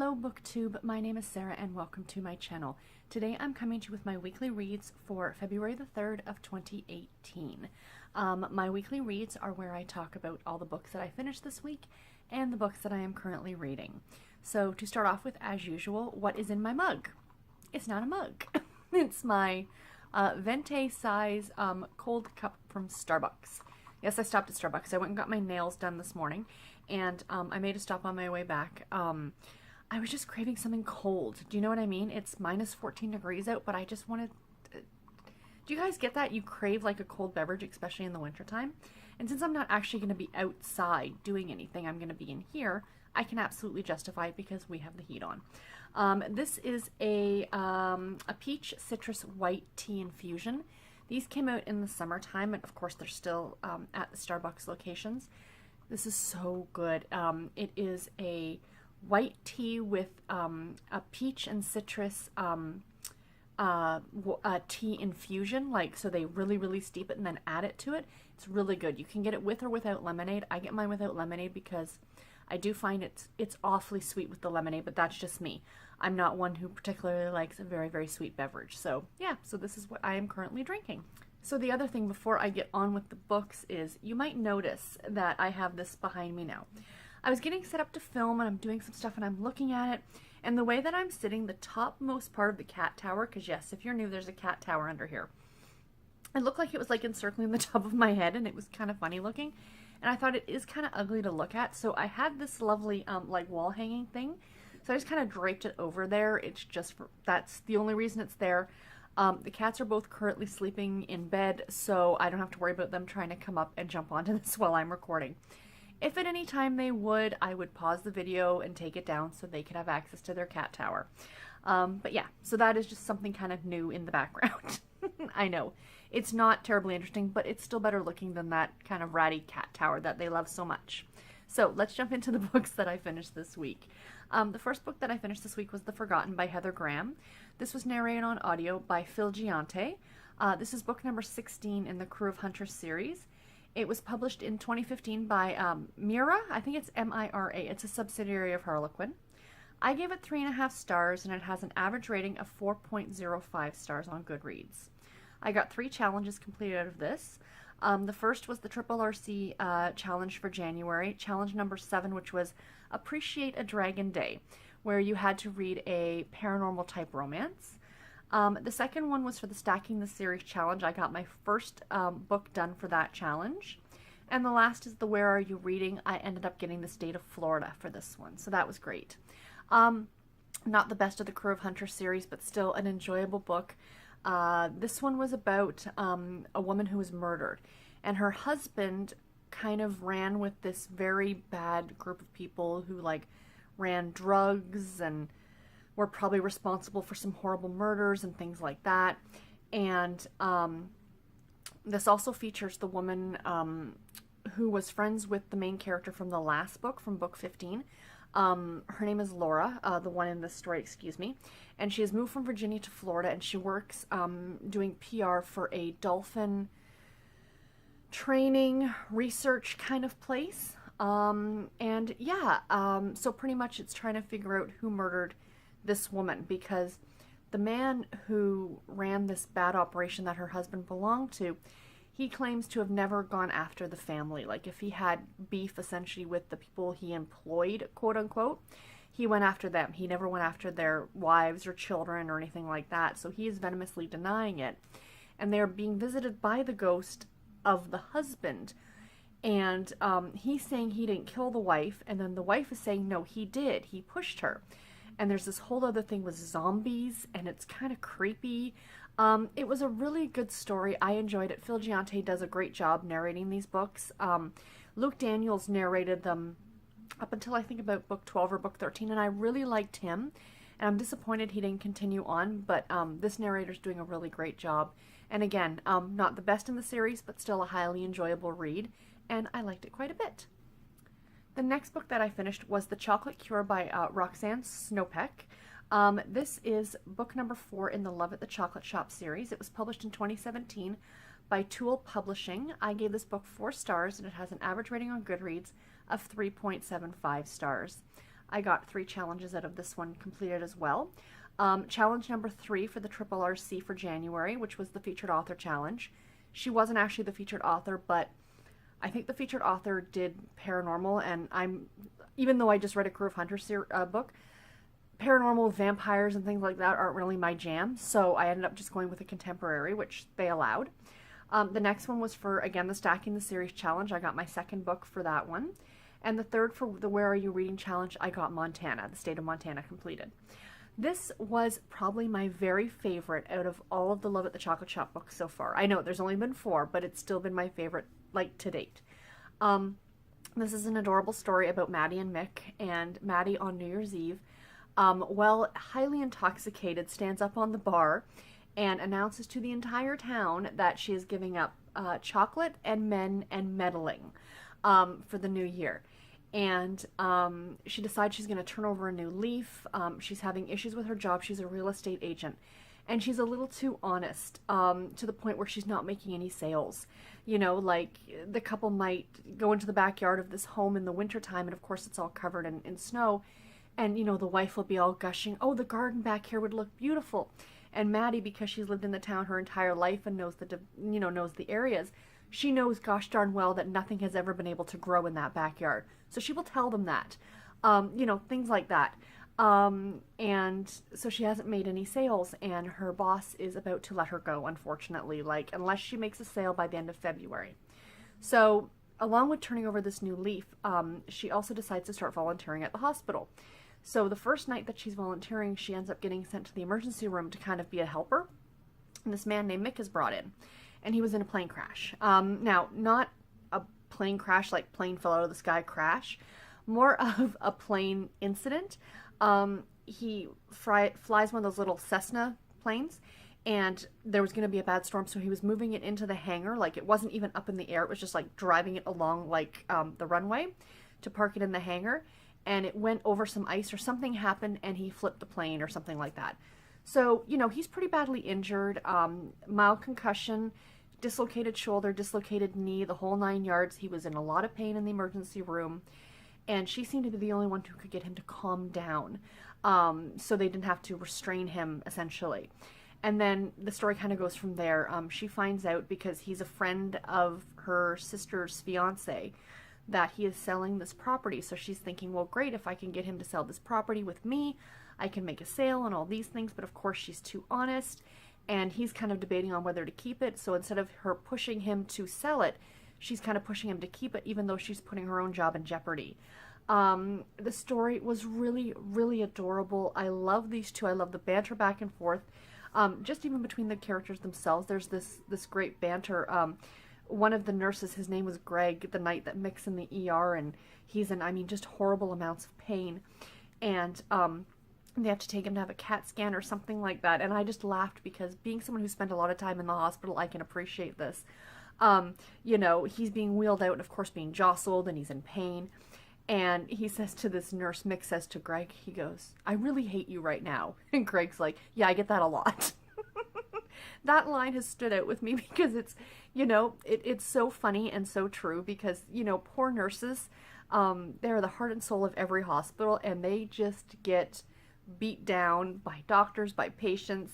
Hello BookTube, my name is Sarah and welcome to my channel. Today I'm coming to you with my weekly reads for February the 3rd of 2018. My weekly reads are where I talk about all the books that I finished this week and the books that I am currently reading. So to start off with, as usual, what is in my mug? It's not a mug. It's my Venti size cold cup from Starbucks. Yes, I stopped at Starbucks. I went and got my nails done this morning, and I made a stop on my way back. I was just craving something cold. Do you know what I mean? It's minus 14 degrees out, but I just wanted... Do you guys get that? You crave like a cold beverage, especially in the wintertime? And since I'm not actually going to be outside doing anything, I'm going to be in here, I can absolutely justify it because we have the heat on. This is a peach citrus white tea infusion. These came out in the summertime, and of course they're still at the Starbucks locations. This is so good. It is a white tea with a peach and citrus tea infusion, so they really steep it and then add it to it. It's really good. You can get it with or without lemonade. I get mine without lemonade because I do find it's awfully sweet with the lemonade, but that's just me. I'm not one who particularly likes a very sweet beverage. So yeah, so this is what I am currently drinking. So the other thing before I get on with the books is you might notice that I have this behind me now. I was getting set up to film and I'm doing some stuff and I'm looking at it, and the way that I'm sitting, the topmost part of the cat tower, because yes, if you're new, there's a cat tower under here. It looked like it was like encircling the top of my head, and it was kind of funny looking. And I thought it is kind of ugly to look at, so I had this lovely like wall hanging thing. So I just kind of draped it over there. It's just that's the only reason it's there. The cats are both currently sleeping in bed, so I don't have to worry about them trying to come up and jump onto this while I'm recording. If at any time they would, I would pause the video and take it down so they could have access to their cat tower. But yeah, so that is just something kind of new in the background. I know. It's not terribly interesting, but it's still better looking than that kind of ratty cat tower that they love so much. So let's jump into the books that I finished this week. The first book that I finished this week was The Forgotten by Heather Graham. This was narrated on audio by Phil Giante. This is book number 16 in the Crew of Hunters series. It was published in 2015 by Mira. I think it's M-I-R-A. It's a subsidiary of Harlequin. I gave it 3.5 stars, and it has an average rating of 4.05 stars on Goodreads. I got 3 challenges completed out of this. The first was the Triple RC challenge for January, challenge number 7, which was Appreciate a Dragon Day, where you had to read a paranormal type romance. The second one was for the Stacking the Series challenge. I got my first book done for that challenge. And the last is the Where Are You Reading? I ended up getting the state of Florida for this one, so that was great. Not the best of the Crew of Hunters series, but still an enjoyable book. This one was about a woman who was murdered, and her husband kind of ran with this very bad group of people who ran drugs and were probably responsible for some horrible murders and things like that. And this also features the woman who was friends with the main character from the last book, from book 15. Her name is Laura, the one in this story, excuse me, and she has moved from Virginia to Florida, and she works doing PR for a dolphin training research kind of place. And yeah, so pretty much it's trying to figure out who murdered this woman, because the man who ran this bad operation that her husband belonged to, he claims to have never gone after the family. Like, if he had beef essentially with the people he employed, quote unquote, he went after them. He never went after their wives or children or anything like that. So he is venomously denying it. And they're being visited by the ghost of the husband. And he's saying he didn't kill the wife. And then the wife is saying, no, he did. He pushed her. And there's this whole other thing with zombies, and it's kind of creepy. It was a really good story. I enjoyed it. Phil Giante does a great job narrating these books. Luke Daniels narrated them up until I think about book 12 or book 13, and I really liked him. And I'm disappointed he didn't continue on, but this narrator's doing a really great job. And again, not the best in the series, but still a highly enjoyable read, and I liked it quite a bit. The next book that I finished was The Chocolate Cure by Roxanne Snopek. This is book number 4 in the Love at the Chocolate Shop series. It was published in 2017 by Tool Publishing. I gave this book 4 stars, and it has an average rating on Goodreads of 3.75 stars. I got 3 challenges out of this one completed as well. Challenge number 3 for the Triple RC for January, which was the featured author challenge. She wasn't actually the featured author, but I think the featured author did paranormal, and even though I just read a Crew of Hunters book, paranormal, vampires, and things like that aren't really my jam, so I ended up just going with a contemporary, which they allowed. The next one was for, again, the Stacking the Series challenge. I got my 2nd book for that one. And the 3rd for the Where Are You Reading challenge, I got Montana, the state of Montana completed. This was probably my very favorite out of all of the Love at the Chocolate Shop books so far. I know there's only been 4, but it's still been my favorite, like, to date. This is an adorable story about Maddie and Mick, and Maddie on New Year's Eve, while highly intoxicated, stands up on the bar and announces to the entire town that she is giving up chocolate and men and meddling for the new year. And she decides she's going to turn over a new leaf. She's having issues with her job. She's a real estate agent. And she's a little too honest to the point where she's not making any sales. You know, like the couple might go into the backyard of this home in the wintertime, and of course it's all covered in snow. And, you know, the wife will be all gushing, oh, the garden back here would look beautiful. And Maddie, because she's lived in the town her entire life and knows the areas, she knows gosh darn well that nothing has ever been able to grow in that backyard. So she will tell them that, things like that. And so she hasn't made any sales, and her boss is about to let her go, unfortunately, unless she makes a sale by the end of February. So along with turning over this new leaf, she also decides to start volunteering at the hospital. So the first night that she's volunteering, she ends up getting sent to the emergency room to kind of be a helper. And this man named Mick is brought in, and he was in a plane crash. Now, not a plane crash like plane fell out of the sky crash, more of a plane incident. He flies one of those little Cessna planes, and there was going to be a bad storm, so he was moving it into the hangar. Like, it wasn't even up in the air. It was just like driving it along the runway to park it in the hangar, and it went over some ice or something happened, and he flipped the plane or something like that. So, he's pretty badly injured, mild concussion, dislocated shoulder, dislocated knee, the whole 9 yards. He was in a lot of pain in the emergency room, and she seemed to be the only one who could get him to calm down, so they didn't have to restrain him, essentially. And then the story kind of goes from there. She finds out, because he's a friend of her sister's fiance, that he is selling this property. So she's thinking, well, great, if I can get him to sell this property with me, I can make a sale and all these things. But of course she's too honest, and he's kind of debating on whether to keep it. So instead of her pushing him to sell it, she's kind of pushing him to keep it, even though she's putting her own job in jeopardy. The story was really, really adorable. I love these two. I love the banter back and forth. Just even between the characters themselves, there's this great banter. One of the nurses, his name was Greg, the night that Mick's in the ER, and he's in, just horrible amounts of pain. And they have to take him to have a CAT scan or something like that. And I just laughed, because being someone who spent a lot of time in the hospital, I can appreciate this. He's being wheeled out and, of course, being jostled, and he's in pain. And he says to this nurse, Mick says to Greg, he goes, I really hate you right now. And Greg's like, yeah, I get that a lot. That line has stood out with me, because it's, it's so funny and so true, because, poor nurses, they're the heart and soul of every hospital, and they just get beat down by doctors, by patients,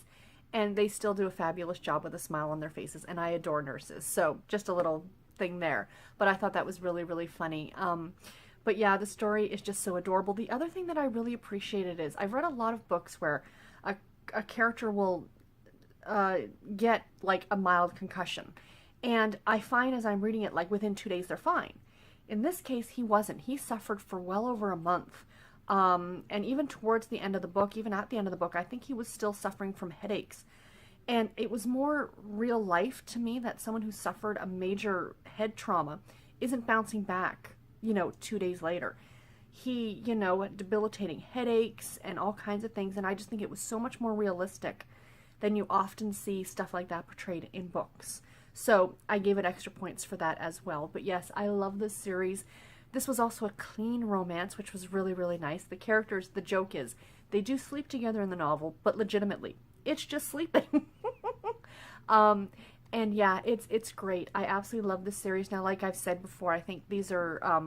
and they still do a fabulous job with a smile on their faces, and I adore nurses. So just a little thing there, but I thought that was really, really funny. But yeah, the story is just so adorable. The other thing that I really appreciated is, I've read a lot of books where a character will get like a mild concussion, and I find as I'm reading it, like within 2 days they're fine. In this case, he wasn't. He suffered for well over a month. And even towards the end of the book, even at the end of the book, I think he was still suffering from headaches. And it was more real life to me that someone who suffered a major head trauma isn't bouncing back, 2 days later. He, debilitating headaches and all kinds of things. And I just think it was so much more realistic than you often see stuff like that portrayed in books. So I gave it extra points for that as well. But yes, I love this series. This was also a clean romance, which was really, really nice. The characters, the joke is, they do sleep together in the novel, but legitimately, it's just sleeping. And yeah, it's great. I absolutely love this series. Now, like I've said before, I think these are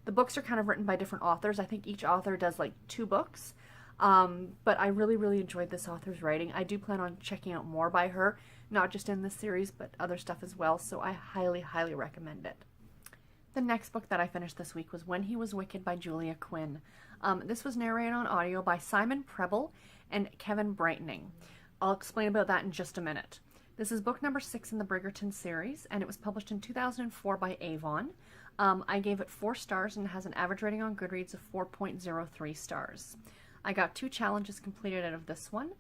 The books are kind of written by different authors. I think each author does like 2 books. But I really, really enjoyed this author's writing. I do plan on checking out more by her, not just in this series, but other stuff as well. So I highly, highly recommend it. The next book that I finished this week was When He Was Wicked by Julia Quinn. This was narrated on audio by Simon Preble and Kevin Brightening. I'll explain about that in just a minute. This is book number 6 in the Bridgerton series, and it was published in 2004 by Avon. I gave it 4 stars and it has an average rating on Goodreads of 4.03 stars. I got 2 challenges completed out of this one.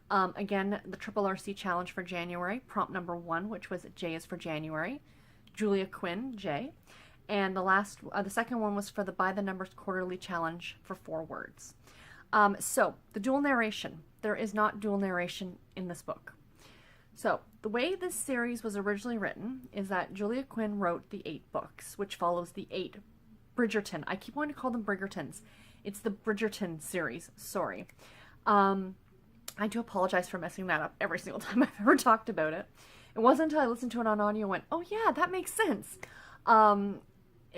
Again, the Triple RC challenge for January, prompt number 1, which was J is for January, Julia Quinn, J. And the second one was for the By the Numbers quarterly challenge for 4 words. So, the dual narration. There is not dual narration in this book. So, the way this series was originally written is that Julia Quinn wrote the 8 books, which follows the 8 Bridgerton. I keep wanting to call them Bridgertons. It's the Bridgerton series. Sorry. I do apologize for messing that up every single time I've ever talked about it. It wasn't until I listened to it on audio and went, oh yeah, that makes sense.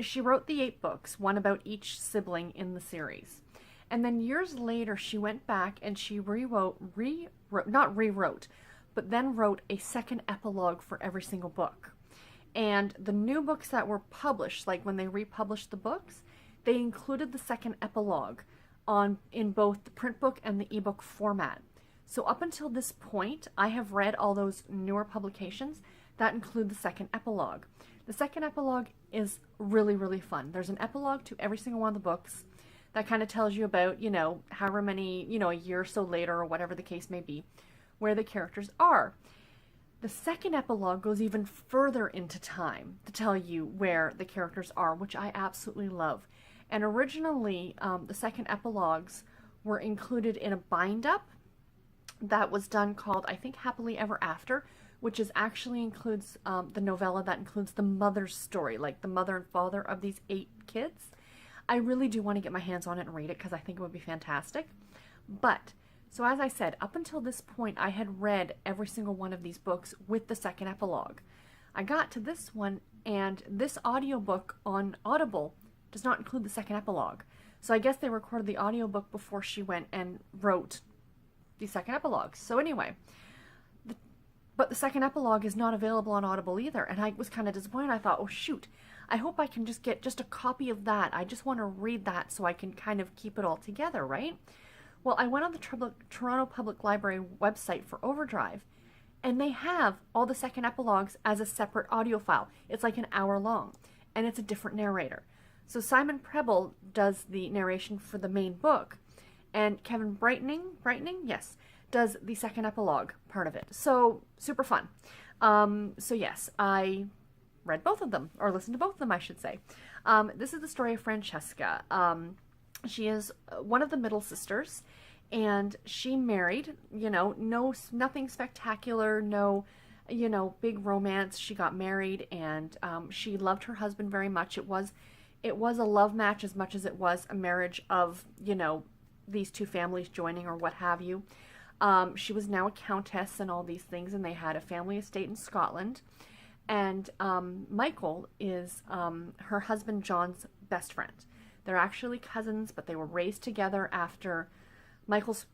She wrote the 8 books, one about each sibling in the series. And then years later, she went back and she not rewrote, but then wrote a second epilogue for every single book. And the new books that were published, like when they republished the books, they included the second epilogue in both the print book and the ebook format. So up until this point, I have read all those newer publications that include the second epilogue. The second epilogue is really, really fun. There's an epilogue to every single one of the books that kind of tells you about, however many, a year or so later or whatever the case may be, where the characters are. The second epilogue goes even further into time to tell you where the characters are, which I absolutely love. And originally, the second epilogues were included in a bind-up that was done called, I think, Happily Ever After, which actually includes the novella that includes the mother's story, like the mother and father of these 8 kids. I really do want to get my hands on it and read it because I think it would be fantastic. But, so as I said, up until this point, I had read every single one of these books with the second epilogue. I got to this one, and this audiobook on Audible does not include the second epilogue. So I guess they recorded the audiobook before she went and wrote the second epilogue. So anyway, but the second epilogue is not available on Audible either, and I was kind of disappointed. I thought, oh shoot, I hope I can just get just a copy of that. I just want to read that so I can kind of keep it all together, right? Well, I went on the Toronto Public Library website for Overdrive, and they have all the second epilogues as a separate audio file. It's like an hour long, and it's a different narrator. So Simon Preble does the narration for the main book, and Kevin Brightening, yes, does the second epilogue part of it. So, super fun. So yes, I read both of them, or listened to both of them, I should say. This is the story of Francesca. She is one of the middle sisters, and she married, nothing spectacular, no, big romance. She got married, and she loved her husband very much. It was a love match as much as it was a marriage of, these 2 families joining or what have you. She was now a countess and all these things, and they had a family estate in Scotland. And Michael is her husband John's best friend. They're actually cousins, but they were raised together after Michael's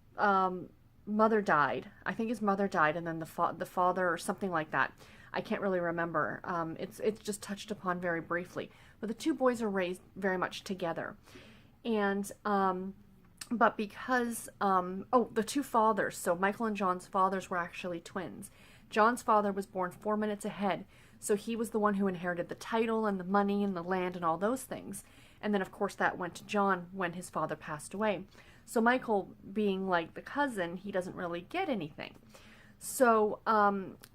mother died. I think his mother died, and then the father or something like that. I can't really remember. It's just touched upon very briefly. But the 2 boys are raised very much together. And but because, the 2 fathers, so Michael and John's fathers were actually twins. John's father was born 4 minutes ahead, so he was the one who inherited the title and the money and the land and all those things. And then, of course, that went to John when his father passed away. So Michael, being like the cousin, he doesn't really get anything. So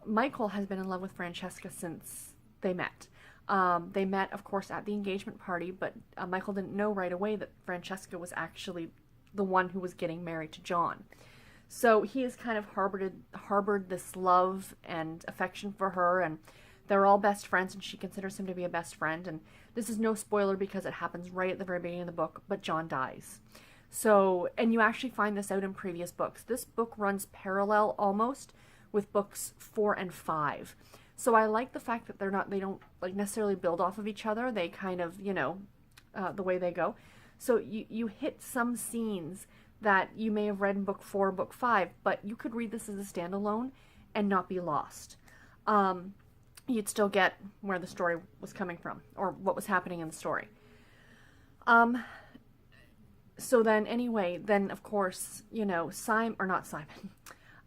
Michael has been in love with Francesca since they met. They met, of course, at the engagement party, but Michael didn't know right away that Francesca was actually the one who was getting married to John. So he has kind of harbored this love and affection for her, and they're all best friends, and she considers him to be a best friend. And this is no spoiler because it happens right at the very beginning of the book, but John dies. So, and you actually find this out in previous books. This book runs parallel almost with books 4 and 5. So I like the fact that they don't like necessarily build off of each other. They kind of, the way they go. So you hit some scenes that you may have read in book 4, book 5, but you could read this as a standalone and not be lost. You'd still get where the story was coming from, or what was happening in the story. So then anyway, then of course, you know,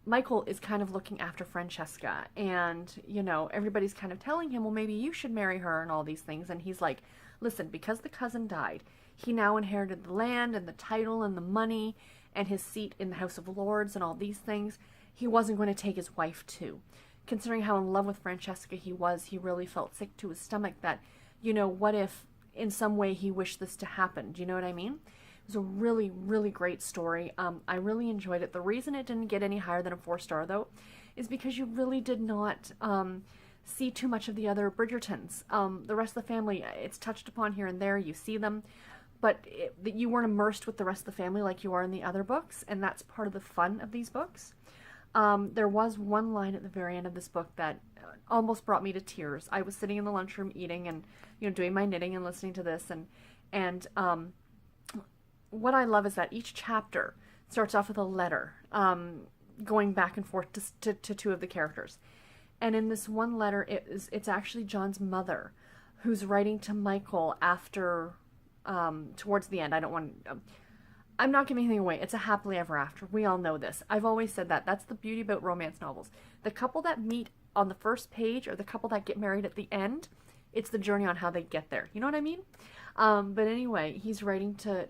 Michael is kind of looking after Francesca, and, you know, everybody's kind of telling him, well, maybe you should marry her and all these things. And he's like, listen, because the cousin died, he now inherited the land and the title and the money and his seat in the House of Lords and all these things. He wasn't going to take his wife too. Considering how in love with Francesca he was, he really felt sick to his stomach that, you know, what if in some way he wished this to happen? Do you know what I mean? It was a really, really great story. I really enjoyed it. The reason it didn't get any higher than a 4-star, though, is because you really did not see too much of the other Bridgertons. The rest of the family, it's touched upon here and there. You see them, but you weren't immersed with the rest of the family like you are in the other books, and that's part of the fun of these books. There was one line at the very end of this book that almost brought me to tears. I was sitting in the lunchroom eating and, you know, doing my knitting and listening to this, and what I love is that each chapter starts off with a letter, going back and forth to two of the characters. And in this one letter, it's actually John's mother who's writing to Michael after, towards the end. I'm not giving anything away. It's a happily ever after. We all know this. I've always said that. That's the beauty about romance novels. The couple that meet on the first page or the couple that get married at the end, it's the journey on how they get there. You know what I mean? But anyway, he's writing to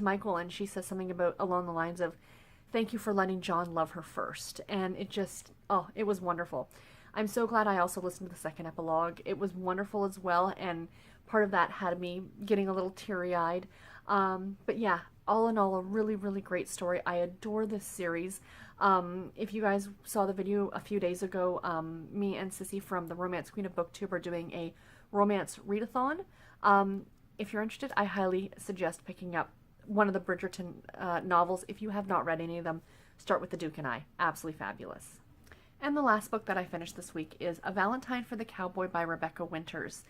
Michael, and she says something along the lines of, thank you for letting John love her first. And it just, it was wonderful. I'm so glad I also listened to the second epilogue. It was wonderful as well, and part of that had me getting a little teary-eyed. But yeah, all in all, a really, really great story. I adore this series. If you guys saw the video a few days ago, me and Sissy from the Romance Queen of BookTube are doing a romance readathon. If you're interested, I highly suggest picking up one of the Bridgerton novels. If you have not read any of them, start with The Duke and I. Absolutely fabulous. And the last book that I finished this week is A Valentine for the Cowboy by Rebecca Winters.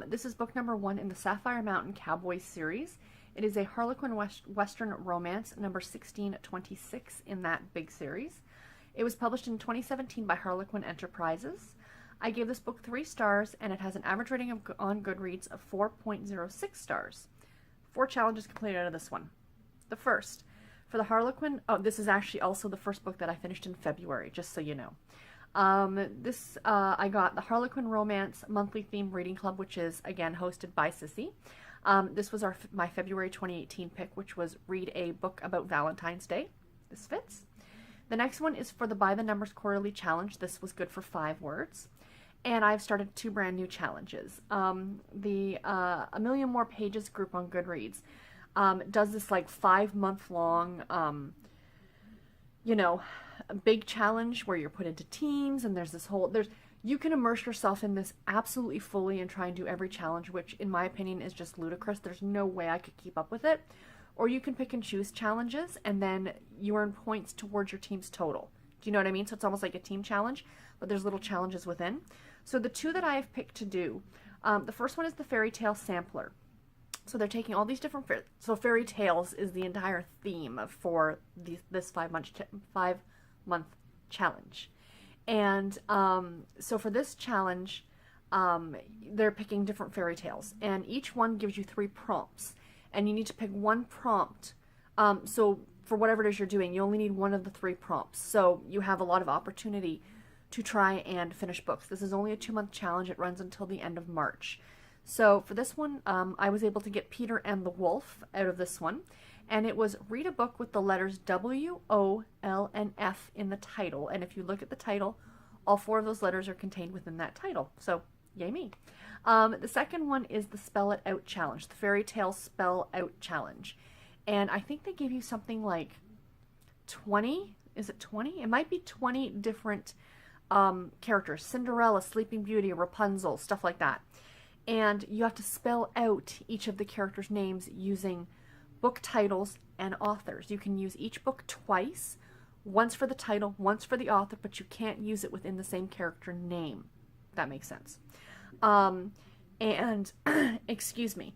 This is book number 1 in the Sapphire Mountain Cowboy series. It is a Harlequin Western romance, number 1626 in that big series. It was published in 2017 by Harlequin Enterprises. I gave this book 3 stars, and it has an average rating on Goodreads of 4.06 stars. 4 challenges completed out of this one. The first, for the Harlequin, this is actually also the first book that I finished in February, just so you know. I got the Harlequin Romance Monthly Theme Reading Club, which is, again, hosted by Sissy. This was my February 2018 pick, which was read a book about Valentine's Day. This fits. The next one is for the By the Numbers Quarterly Challenge. This was good for 5 words. And I've started 2 brand new challenges. The A Million More Pages group on Goodreads does this like 5-month-long, you know, a big challenge where you're put into teams, and there's this whole, you can immerse yourself in this absolutely fully and try and do every challenge, which in my opinion is just ludicrous. There's no way I could keep up with it. Or you can pick and choose challenges, and then you earn points towards your team's total. Do you know what I mean? So it's almost like a team challenge, but there's little challenges within. So the 2 that I have picked to do, the first one is the Fairy Tale Sampler. So they're taking all these different, so fairy tales is the entire theme for this 5-month challenge. And so for this challenge, they're picking different fairy tales, and each one gives you 3 prompts, and you need to pick 1 prompt. So for whatever it is you're doing, you only need 1 of the 3 prompts. So you have a lot of opportunity to try and finish books. This is only a 2-month challenge. It runs until the end of March. So for this one, I was able to get Peter and the Wolf out of this one. And it was read a book with the letters W, O, L, and F in the title. And if you look at the title, all 4 of those letters are contained within that title. So, yay me. The second one is the Spell It Out Challenge, the Fairy Tale Spell Out Challenge. And I think they give you something like 20, is it 20? It might be 20 different characters, Cinderella, Sleeping Beauty, Rapunzel, stuff like that. And you have to spell out each of the characters' names using book titles and authors. You can use each book twice, once for the title, once for the author, but you can't use it within the same character name. If that makes sense. And, excuse me.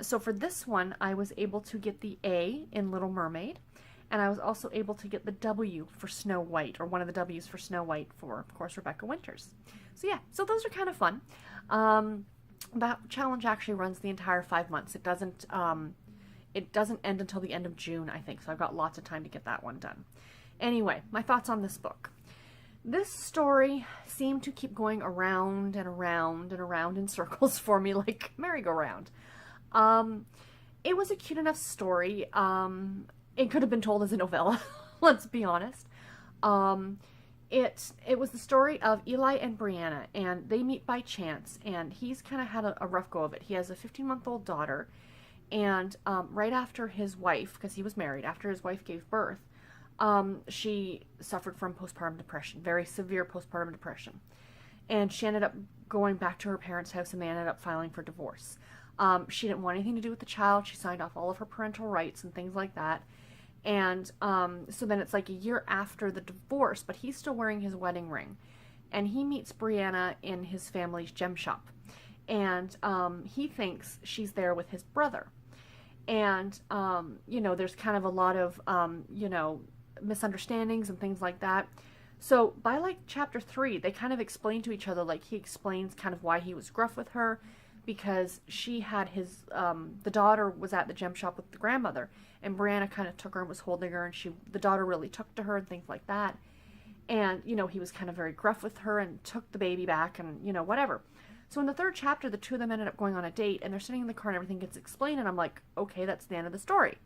So for this one, I was able to get the A in Little Mermaid, and I was also able to get the W for Snow White, or one of the W's for Snow White for, of course, Rebecca Winters. So yeah, so those are kind of fun. That challenge actually runs the entire 5 months. It doesn't end until the end of June, I think, so I've got lots of time to get that one done. Anyway, my thoughts on this book. This story seemed to keep going around and around and around in circles for me, like merry-go-round. It was a cute enough story. It could have been told as a novella, let's be honest. It was the story of Eli and Brianna, and they meet by chance, and he's kind of had a rough go of it. He has a 15-month-old daughter, and right after his wife, because he was married, after his wife gave birth, she suffered from postpartum depression, very severe postpartum depression. And she ended up going back to her parents' house, and they ended up filing for divorce. She didn't want anything to do with the child. She signed off all of her parental rights and things like that. And so then it's like a year after the divorce, but he's still wearing his wedding ring. And he meets Brianna in his family's gem shop. And he thinks she's there with his brother. And, there's kind of a lot of, misunderstandings and things like that. So by like chapter 3, they kind of explain to each other, like he explains kind of why he was gruff with her, because she had the daughter was at the gem shop with the grandmother, and Brianna kind of took her and was holding her, and the daughter really took to her and things like that. And, he was kind of very gruff with her and took the baby back and, whatever. So in the 3rd chapter, the two of them ended up going on a date, and they're sitting in the car and everything gets explained, and I'm like, okay, that's the end of the story.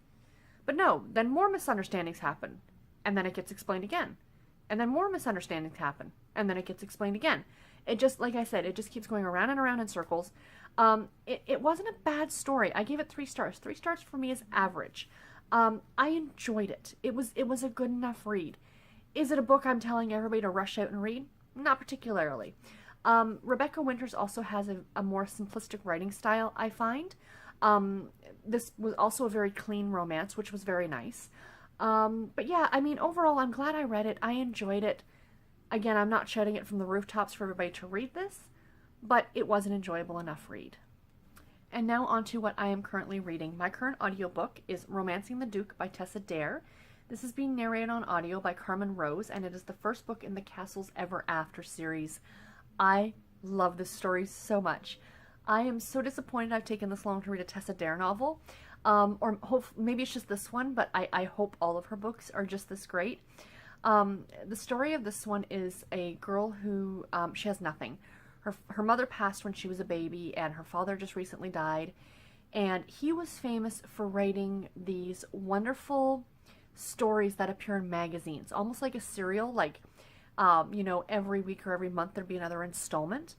But no, then more misunderstandings happen, and then it gets explained again. And then more misunderstandings happen, and then it gets explained again. It just, like I said, it just keeps going around and around in circles. It wasn't a bad story. I gave it 3 stars. 3 stars for me is average. I enjoyed it. It was a good enough read. Is it a book I'm telling everybody to rush out and read? Not particularly. Rebecca Winters also has a more simplistic writing style, I find. This was also a very clean romance, which was very nice. But yeah, I mean, overall, I'm glad I read it. I enjoyed it. Again, I'm not shouting it from the rooftops for everybody to read this, but it was an enjoyable enough read. And now on to what I am currently reading. My current audiobook is Romancing the Duke by Tessa Dare. This is being narrated on audio by Carmen Rose, and it is the first book in the Castles Ever After series. I love this story so much. I am so disappointed I've taken this long to read a Tessa Dare novel. Maybe it's just this one, but I hope all of her books are just this great. The story of this one is a girl who, she has nothing. Her mother passed when she was a baby, and her father just recently died. And he was famous for writing these wonderful stories that appear in magazines, almost like a serial, like, every week or every month there'd be another installment.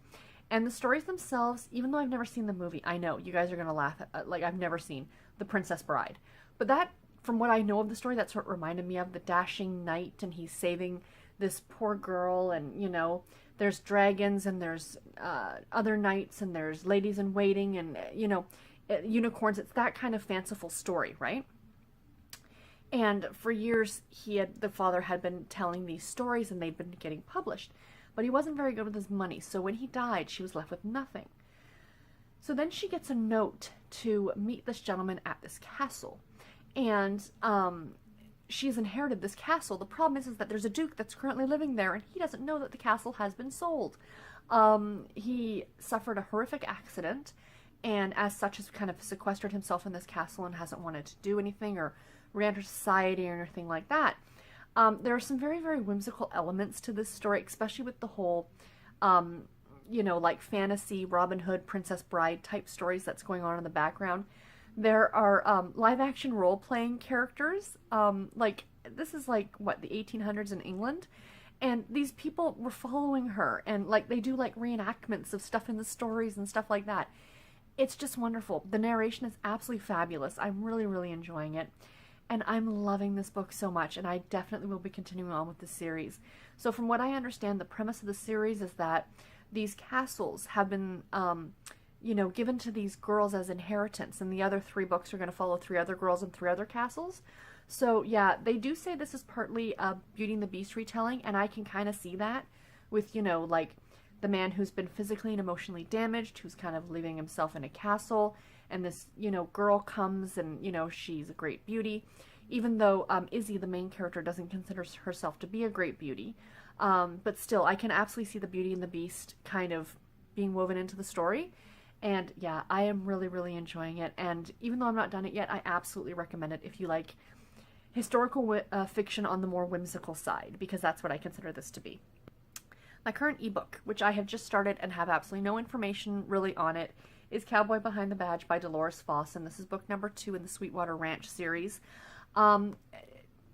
And the stories themselves, even though I've never seen the movie, I know, you guys are going to laugh at, like, I've never seen The Princess Bride. But that, from what I know of the story, that's what reminded me of the dashing knight, and he's saving this poor girl, and, there's dragons, and there's other knights, and there's ladies in waiting, and, unicorns. It's that kind of fanciful story, right? And for years, the father had been telling these stories, and they'd been getting published. But he wasn't very good with his money, so when he died, she was left with nothing. So then she gets a note to meet this gentleman at this castle. And she's inherited this castle. The problem is that there's a duke that's currently living there, and he doesn't know that the castle has been sold. He suffered a horrific accident, and as such has kind of sequestered himself in this castle and hasn't wanted to do anything or re-enter society or anything like that. There are some very, very whimsical elements to this story, especially with the whole, like fantasy Robin Hood, Princess Bride type stories that's going on in the background. There are live-action role-playing characters. This is like, what, the 1800s in England? And these people were following her, and like they do like reenactments of stuff in the stories and stuff like that. It's just wonderful. The narration is absolutely fabulous. I'm really, really enjoying it. And I'm loving this book so much, and I definitely will be continuing on with the series. So from what I understand, the premise of the series is that these castles have been, given to these girls as inheritance, and the other 3 books are going to follow 3 other girls and 3 other castles. So yeah, they do say this is partly a Beauty and the Beast retelling, and I can kind of see that with, like the man who's been physically and emotionally damaged, who's kind of living himself in a castle, and this, you know, girl comes and, you know, she's a great beauty, even though Izzy, the main character, doesn't consider herself to be a great beauty. But still, I can absolutely see the Beauty and the Beast kind of being woven into the story. And yeah, I am really, really enjoying it. And even though I'm not done it yet, I absolutely recommend it if you like historical fiction on the more whimsical side, because that's what I consider this to be. My current ebook, which I have just started and have absolutely no information really on it, is Cowboy Behind the Badge by Delores Fossen. This is book number 2 in the Sweetwater Ranch series.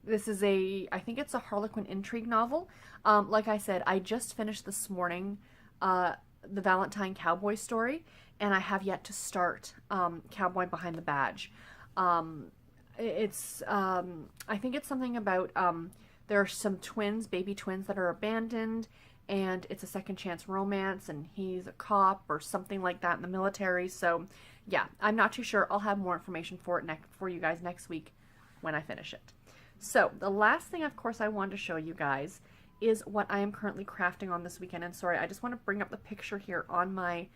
This is I think it's a Harlequin intrigue novel. Like I said, I just finished this morning the Valentine Cowboy story, and I have yet to start Cowboy Behind the Badge. I think it's something about, there are some twins, baby twins that are abandoned, and it's a second chance romance, and he's a cop or something like that in the military. So yeah, I'm not too sure. I'll have more information for it for you guys next week when I finish it. So the last thing, of course, I wanted to show you guys is what I am currently crafting on this weekend. And sorry, I just want to bring up the picture here on my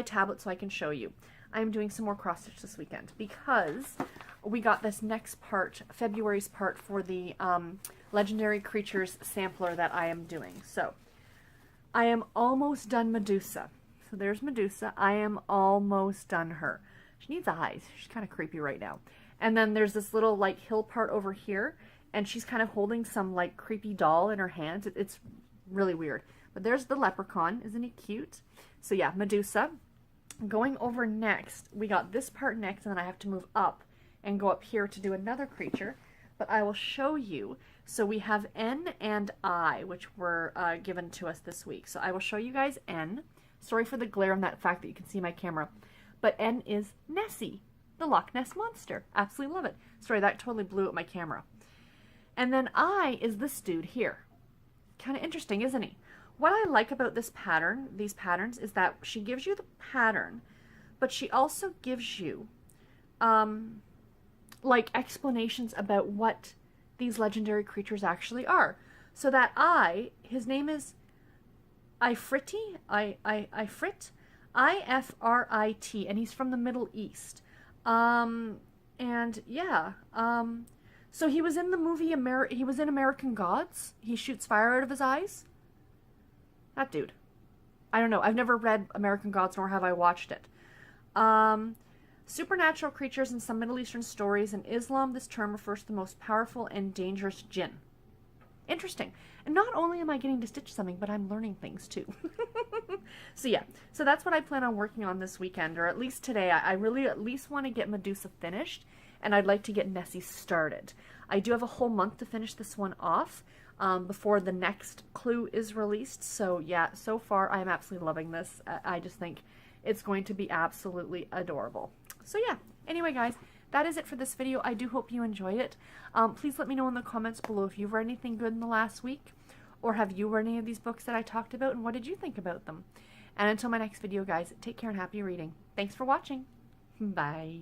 tablet so I can show you. I'm doing some more cross stitch this weekend because we got this next part, February's part, for the Legendary Creatures sampler that I am doing. So I am almost done Medusa. So there's Medusa. I am almost done her. She needs eyes. She's kind of creepy right now. And then there's this little like hill part over here, and she's kind of holding some like creepy doll in her hands. It's really weird. But there's the leprechaun. Isn't he cute? So yeah, Medusa. Going over next, we got this part next, and then I have to move up and go up here to do another creature. But I will show you. So we have N and I, which were given to us this week. So I will show you guys N. Sorry for the glare on that fact that you can see my camera. But N is Nessie, the Loch Ness Monster. Absolutely love it. Sorry, that totally blew up my camera. And then I is this dude here. Kind of interesting, isn't he? What I like about this pattern, these patterns, is that she gives you the pattern, but she also gives you like explanations about what these legendary creatures actually are. So that his name is Ifrit, I-F-R-I-T, and he's from the Middle East. And yeah, so he was in the movie he was in American Gods. He shoots fire out of his eyes. That dude. I don't know. I've never read American Gods, nor have I watched it. Supernatural creatures in some Middle Eastern stories. In Islam, this term refers to the most powerful and dangerous jinn. Interesting. And not only am I getting to stitch something, but I'm learning things too. So yeah, so that's what I plan on working on this weekend, or at least today. I really at least want to get Medusa finished, and I'd like to get Nessie started. I do have a whole month to finish this one off before the next clue is released. So yeah, so far I'm absolutely loving this. I just think it's going to be absolutely adorable. So yeah, anyway guys, that is it for this video. I do hope you enjoyed it. Please let me know in the comments below if you've read anything good in the last week, or have you read any of these books that I talked about, and what did you think about them? And until my next video guys, take care and happy reading. Thanks for watching. Bye.